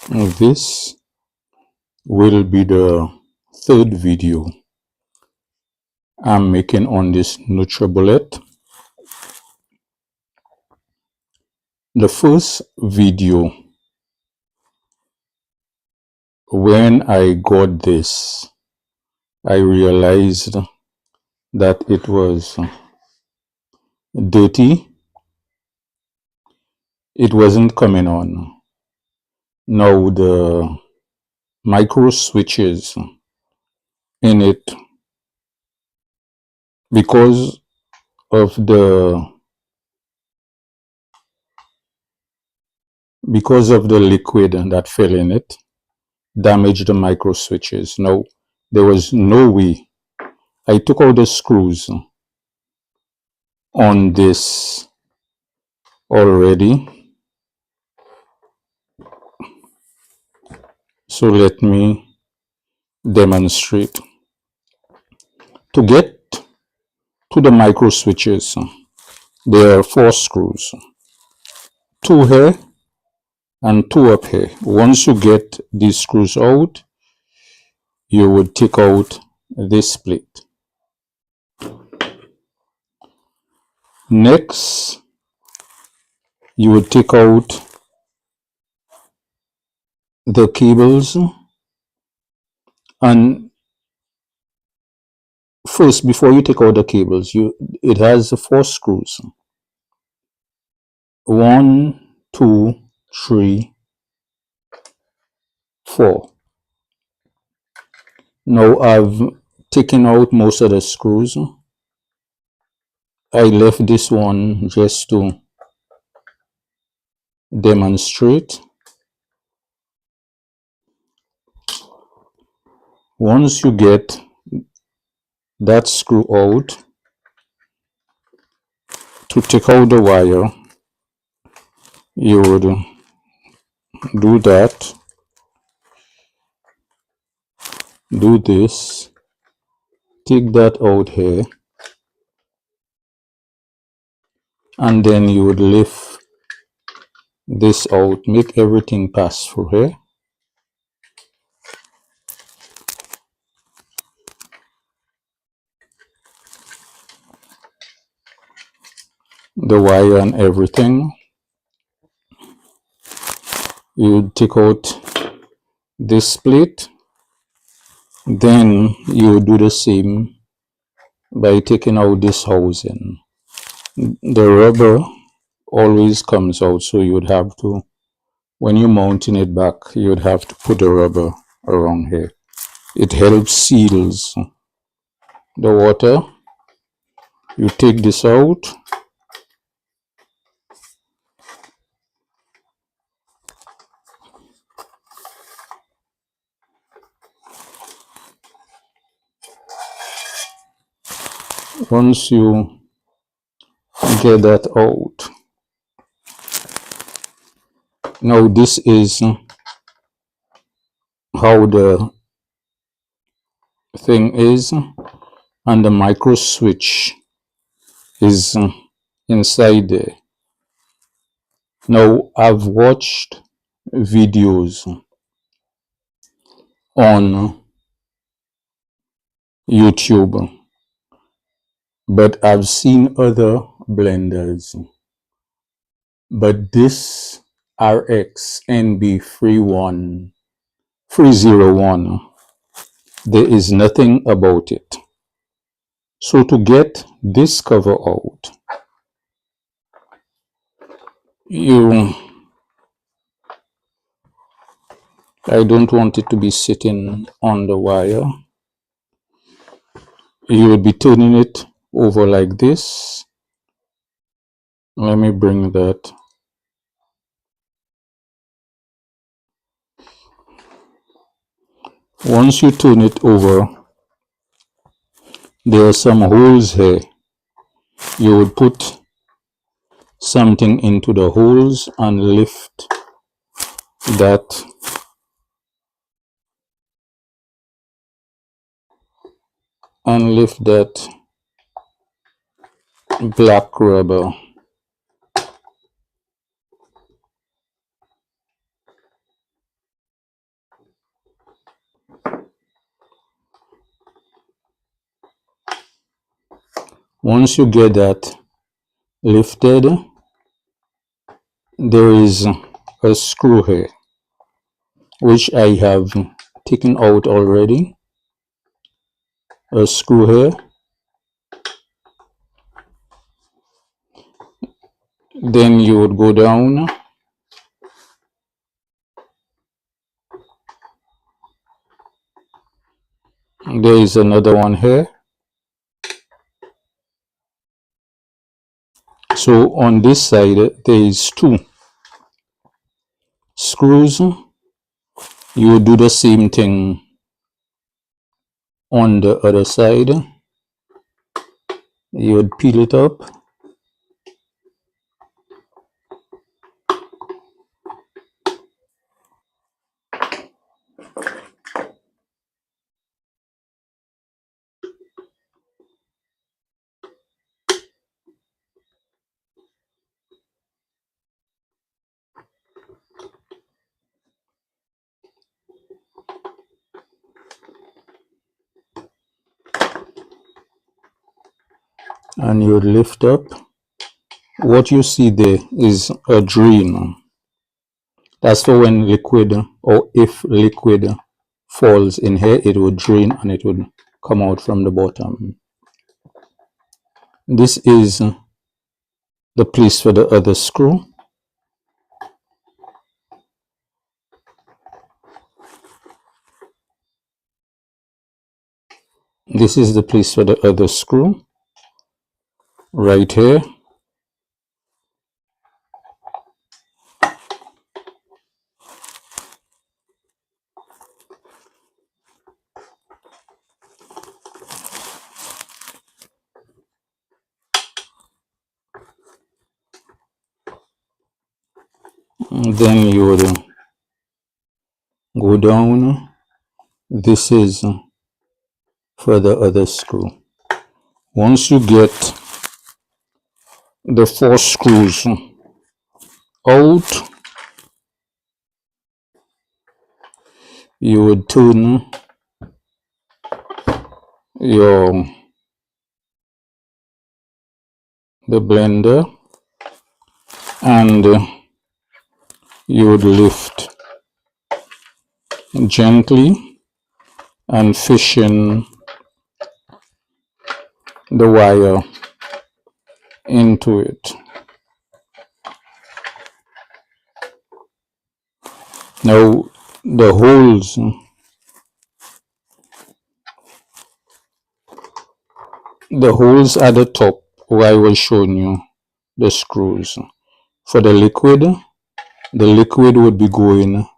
This will be the third video I'm making on this NutriBullet. The first video, when I got this, I realized that it was dirty. It wasn't coming on. Now the micro switches in it, because of the liquid that fell in it, damaged the micro switches. Now there was no way. I took out the screws on this already, so let me demonstrate. To get to the micro switches, there are 4 screws, 2 here and 2 up here. Once you get these screws out, you would take out this split. Next, you would take out the cables, and first, before you take out the cables, it has 4 screws. 1, 2, 3, 4. Now I've taken out most of the screws. I left this one just to demonstrate. Once you get that screw out, to take out the wire, you would do that, do this, take that out here, and then you would lift this out, make everything pass through here. The wire and everything. You would take out this split, then you would do the same by taking out this housing. The rubber always comes out, so you would have to, when you're mounting it back, you would have to put the rubber around here. It helps seals the water. You take this out, once you get that out. Now this is how the thing is, and the micro switch is inside there. Now I've watched videos on YouTube, but I've seen other blenders, but this RX NB301, there is nothing about it. So to get this cover out, I don't want it to be sitting on the wire. You will be turning it over like this. Let me bring that. Once you turn it over, there are some holes here. You would put something into the holes and lift that black rubber. Once you get that lifted, there is a screw here which I have taken out already. A screw here. Then you would go down. There is another one here. So on this side there is two screws. You would do the same thing on the other side. You would peel it up. And you would lift up. What you see there is a drain. That's for when liquid, or if liquid falls in here, it would drain and it would come out from the bottom. This is the place for the other screw. This is the place for the other screw right here. And then you would go down. This is for the other screw. Once you get the 4 screws out, you would turn the blender, and you would lift gently and fish in the wire into it. Now the holes at the top where I was showing you the screws for the liquid would be going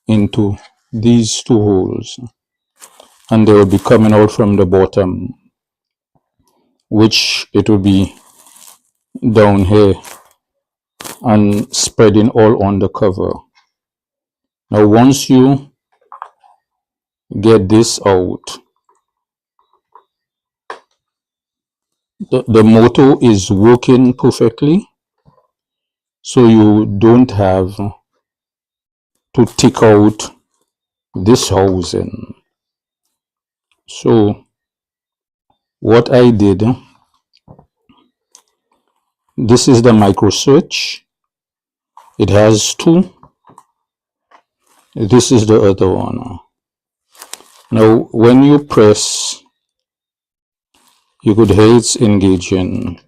into these 2 holes, and they will be coming out from the bottom, which it will be down here and spreading all on the cover. Now once you get this out, the motor is working perfectly, so you don't have to take out this housing. So what I did, this is the micro switch. It has 2. This is the other one. Now when you press, you could hear it's engaging.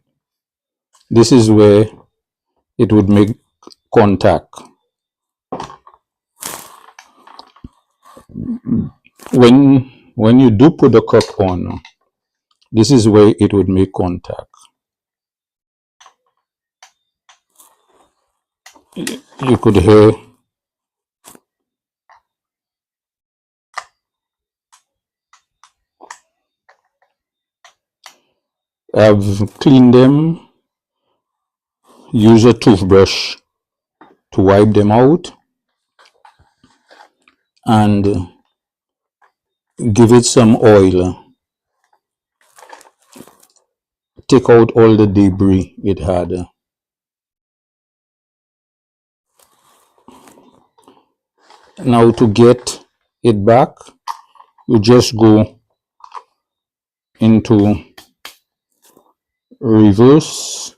This is where it would make contact. When you do put the cup on, this is where it would make contact. You could hear I've cleaned them. Use a toothbrush to wipe them out and give it some oil. Take out all the debris it had. Now to get it back, you just go into reverse,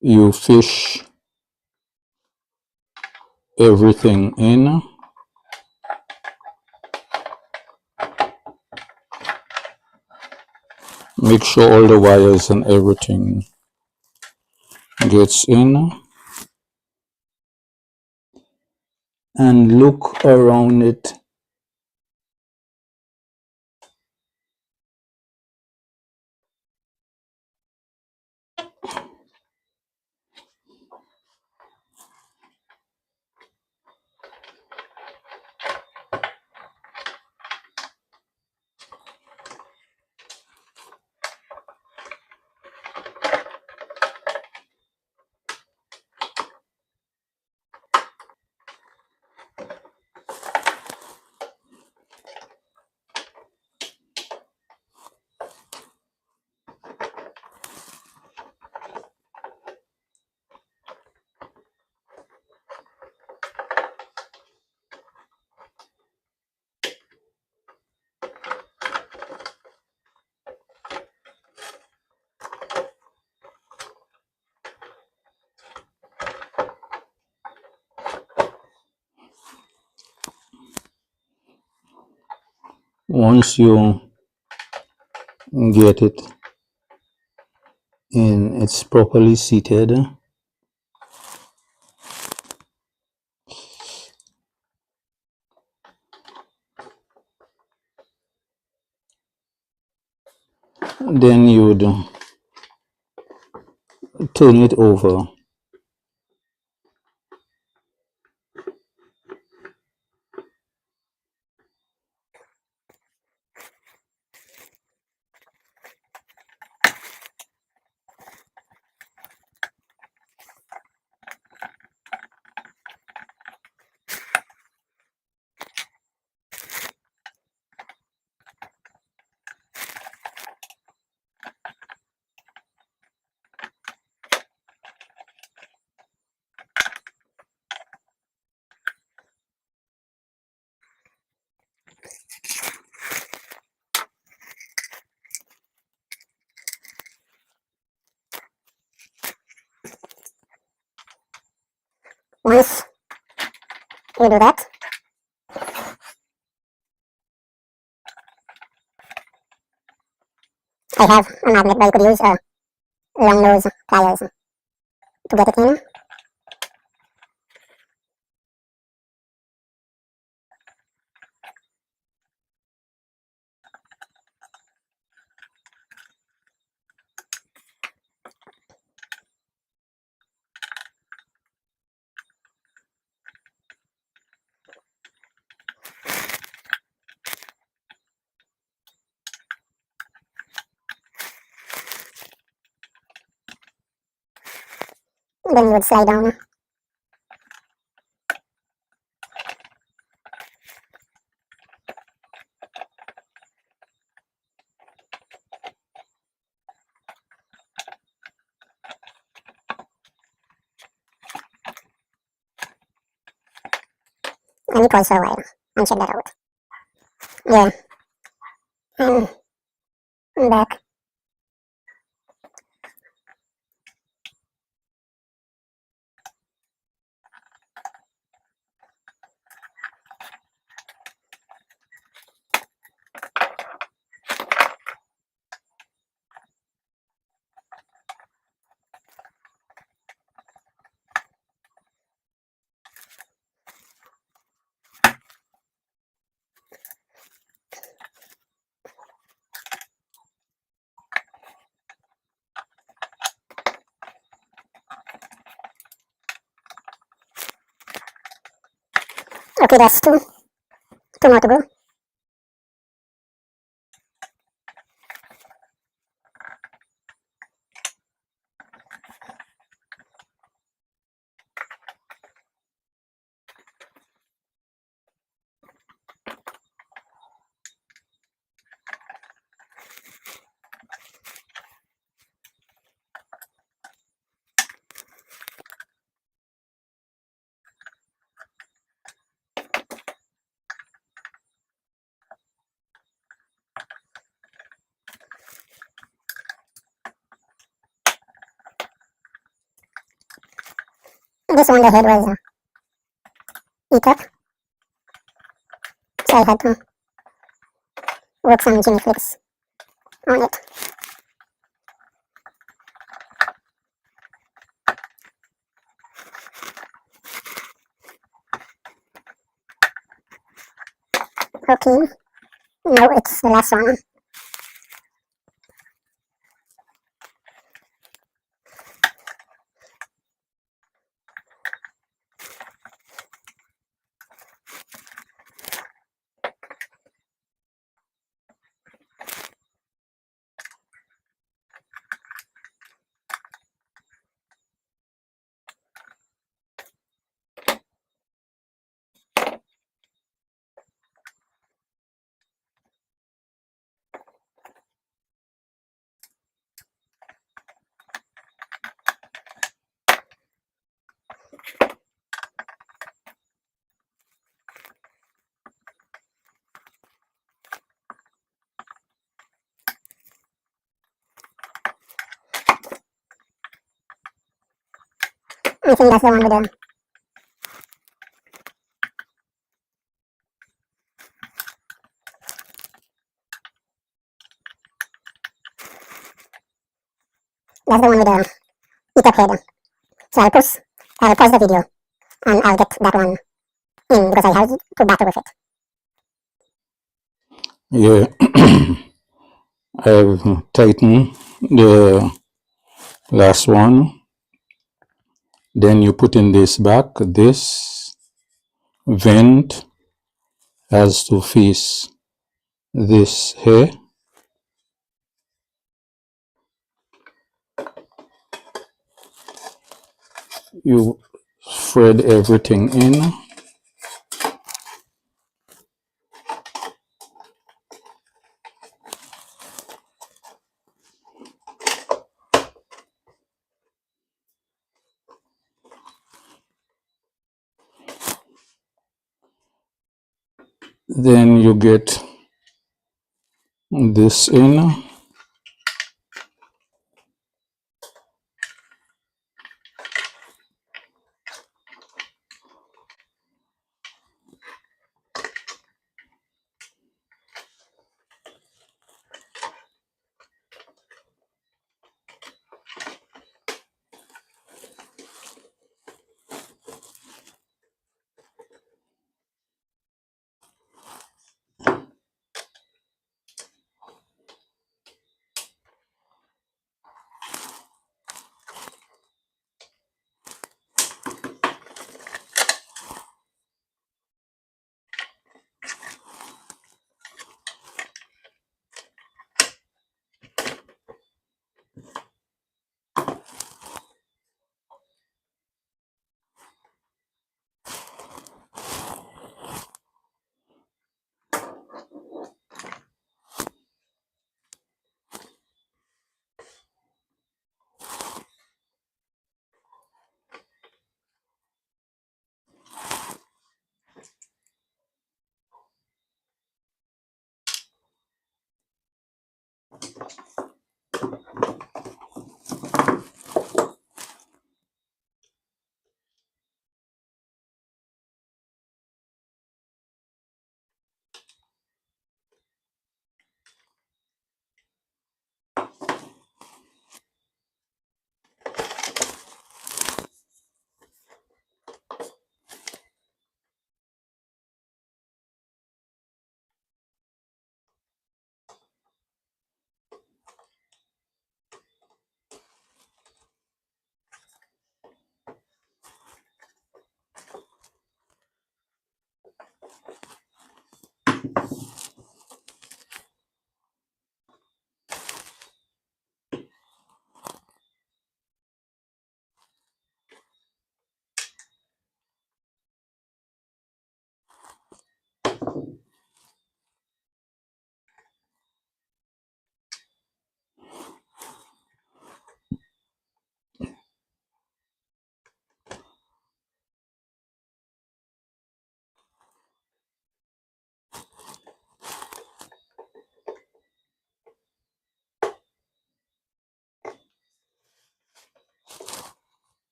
you fish everything in. Make sure all the wires and everything gets in, and look around it. Once you get it in, it's properly seated, then you would turn it over. Once you do that, I have a magnet, but you could use long nose pliers to get it in. Then you would slide down. And you pause for a while and check that out. Yeah. I'm back. Okay, that's two more to go. This one, the head was eat up, so I had to work some Jimmy flicks on it. Okay, now it's the last one. I think that's the one with the eat up head. So I'll pause the video and I'll get that one in because I have to battle with it. Yeah, I've tightened the last one. Then you put in this back. This vent has to face this here. You spread everything in. Then you get this in.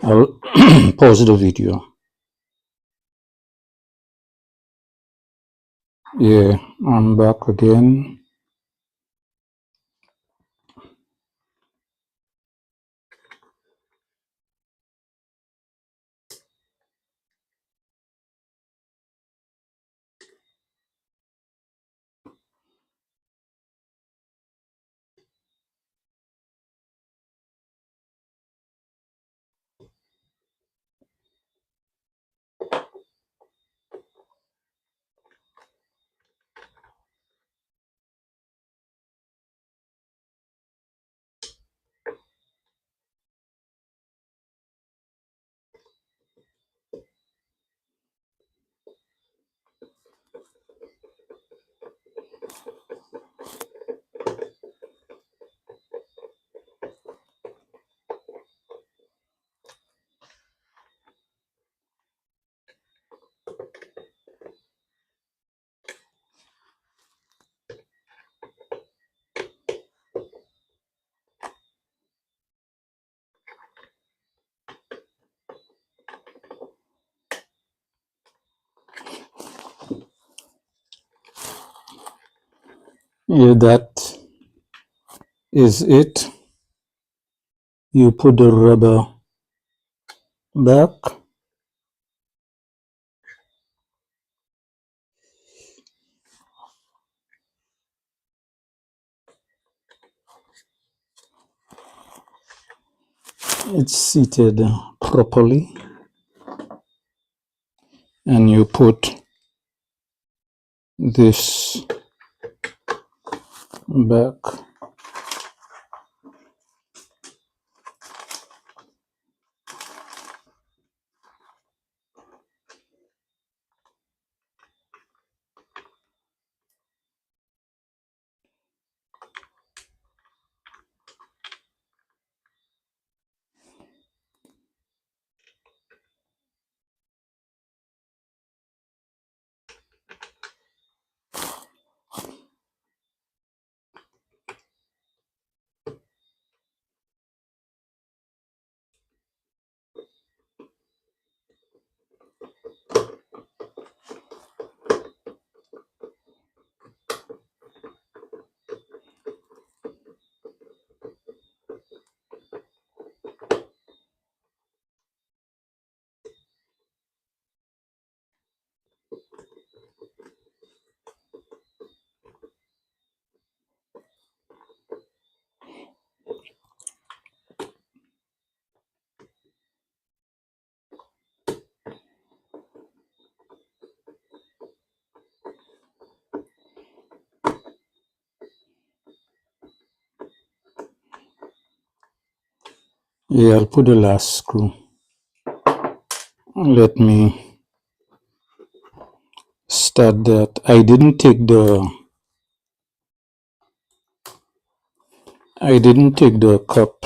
I'll pause the video. Yeah, I'm back again. Yeah, that is it. You put the rubber back. It's seated properly, and you put this back. Yeah, I'll put the last screw. Let me start that. I didn't take the cup.